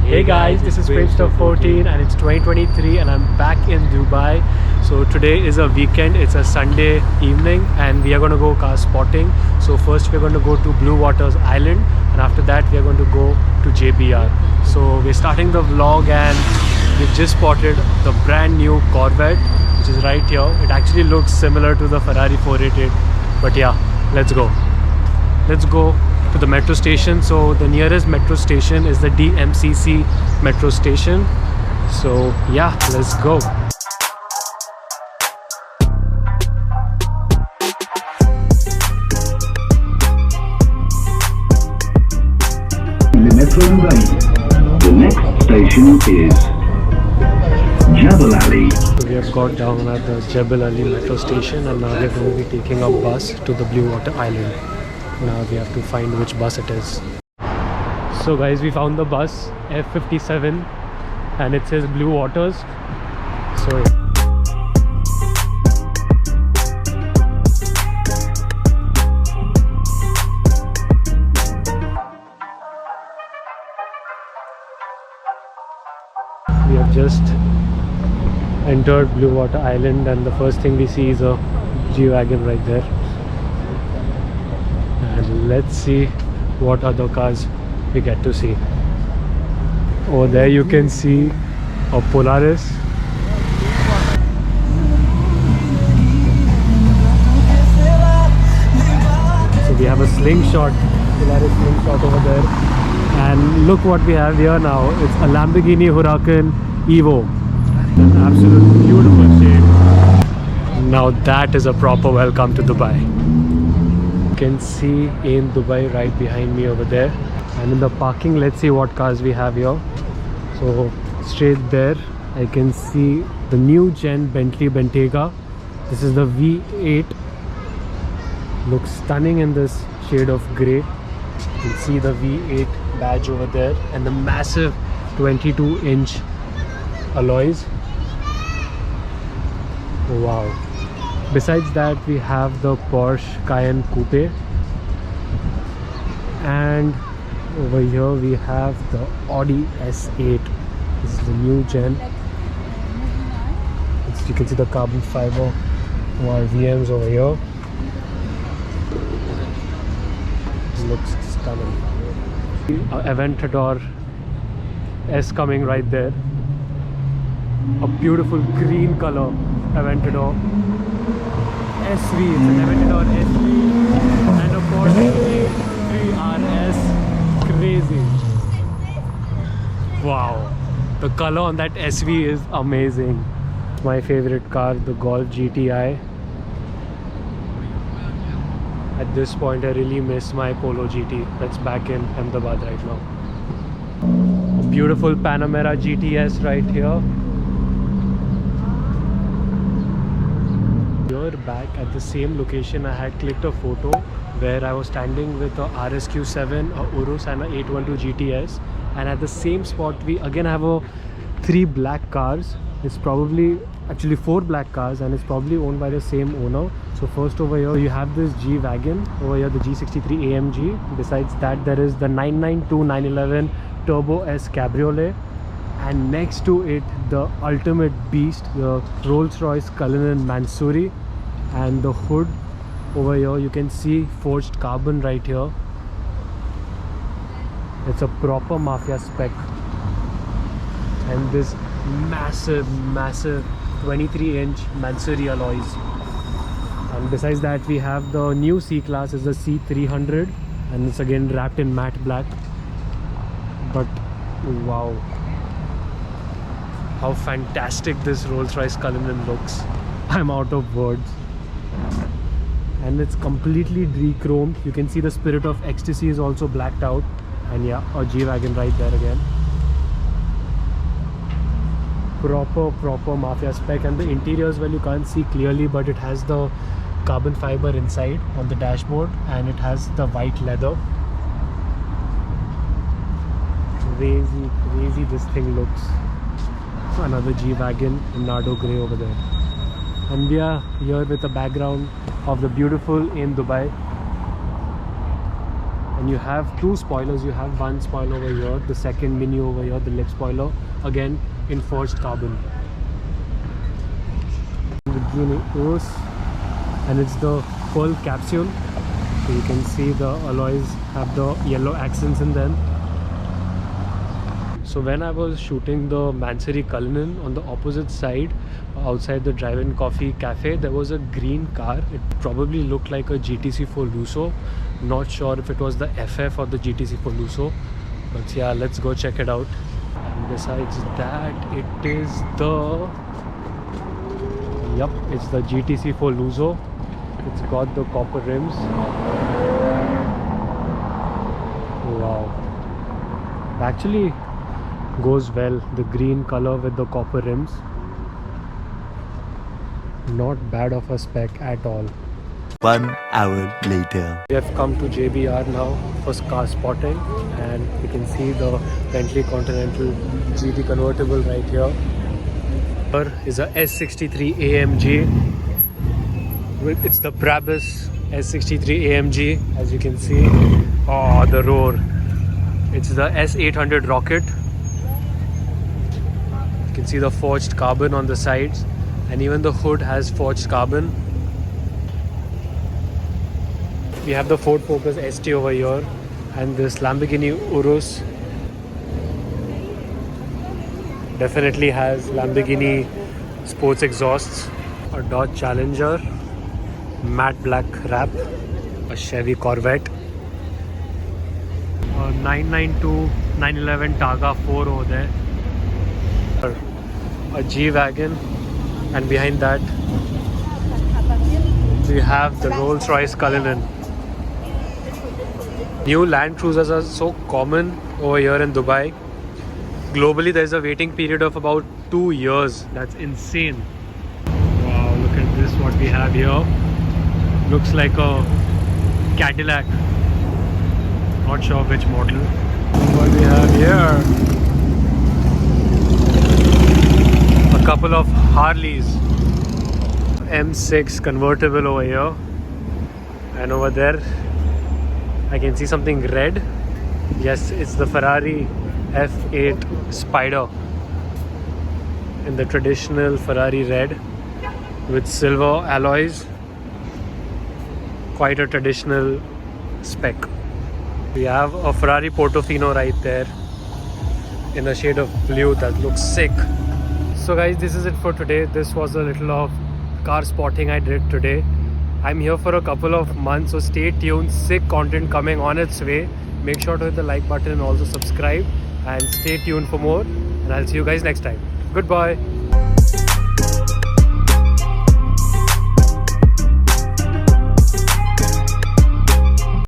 Hey guys, this is Framester14 and it's 2023 and I'm back in Dubai. So today is a weekend, it's a Sunday evening and we are going to go car spotting. So first we're going to go to Bluewaters Island and after that we are going to go to JBR. So we're starting the vlog and we've just spotted the brand new Corvette which is right here. It actually looks similar to the Ferrari 488, but yeah, let's go to the metro station. So the nearest metro station is the DMCC metro station. So yeah, let's go. The next station is Jebel Ali. So we have got down at the Jebel Ali metro station and now we're going to be taking a bus to the Bluewater Island. Now we have to find which bus it is. So guys, we found the bus F57 and it says Bluewaters. So we have just entered Bluewater Island and the first thing we see is a G-Wagon right there. And let's see what other cars we get to see. Over there you can see a Polaris. So we have a slingshot, Polaris slingshot over there. And look what we have here now. It's a Lamborghini Huracan Evo. An absolute beautiful shade. Now that is a proper welcome to Dubai. Can see in Dubai right behind me over there, and in the parking let's see what cars we have here. So straight there I can see the new gen Bentley Bentayga. This is the V8, looks stunning in this shade of grey. You can see the V8 badge over there and the massive 22-inch alloys. Wow. Besides that we have the Porsche Cayenne Coupe, and over here we have the Audi S8. This is the new gen. You can see the carbon fiber VMs over here. It looks stunning. Aventador S coming right there. A beautiful green color Aventador SV, it's an Aventador SV and a Porsche 3RS. Crazy. Wow, the color on that SV is amazing. My favorite car, the Golf GTI. At this point I really miss my Polo GT that's back in Ahmedabad right now. A beautiful Panamera GTS right here. Back at the same location I had clicked a photo where I was standing with a RSQ7, a Urus and a 812 GTS, and at the same spot we again have a 3 black cars. It's probably actually 4 black cars and it's probably owned by the same owner. So first over here you have this G-Wagon, over here the G63 AMG. Besides that there is the 992 911 Turbo S Cabriolet, and next to it the ultimate beast, the Rolls-Royce Cullinan Mansouri. And the hood over here you can see forged carbon right here. It's a proper mafia spec, and this massive 23-inch Mansouri alloys. And besides that we have the new C-Class, is the C300 and it's again wrapped in matte black. But wow, how fantastic this Rolls-Royce Cullinan looks. I'm out of words. And it's completely de-chromed. You can see the Spirit of Ecstasy is also blacked out. And yeah, a G-Wagon right there again. Proper mafia spec. And the interior as well you can't see clearly, but it has the carbon fiber inside on the dashboard and it has the white leather. Crazy this thing looks. Another G-Wagon in Nardo grey over there. And we are here with the background of the beautiful in Dubai. And you have two spoilers. You have one spoiler over here, the second mini over here, the lip spoiler, again in forged carbon. Lamborghini Urus, and it's the full capsule. So you can see the alloys have the yellow accents in them. So when I was shooting the Mansory Cullinan, on the opposite side, outside the drive-in coffee cafe, there was a green car. It probably looked like a GTC4 Lusso. Not sure if it was the FF or the GTC4 Lusso, but yeah, let's go check it out. And besides that, it is the it's the GTC4 Lusso. It's got the copper rims. Wow, it actually goes well, the green color with the copper rims. Not bad of a spec at all. 1 hour later. We have come to JBR now for car spotting, and you can see the Bentley Continental GT convertible right here. Here is a S63 AMG. It's the Brabus S63 AMG, as you can see. Oh, the roar. It's the S800 Rocket. You can see the forged carbon on the sides, and even the hood has forged carbon. We have the Ford Focus ST over here, and this Lamborghini Urus definitely has Lamborghini sports exhausts. A Dodge Challenger, matte black wrap, a Chevy Corvette, a 992 911 Targa 4 over there, a G-Wagon, and behind that we have the Rolls-Royce Cullinan. New Land Cruisers are so common over here in Dubai. Globally, there's a waiting period of about 2 years. That's insane. Wow, look at this, what we have here. Looks like a Cadillac. Not sure which model. What we have here, a couple of Harleys. M6 convertible over here. And over there, I can see something red. Yes, it's the Ferrari F8 Spider in the traditional Ferrari red with silver alloys. Quite a traditional spec. We have a Ferrari Portofino right there in a shade of blue that looks sick. So guys, this is it for today. This was a little of car spotting I did today. I'm here for a couple of months, so stay tuned. Sick content coming on its way. Make sure to hit the like button and also subscribe, and stay tuned for more, and I'll see you guys next time. Goodbye.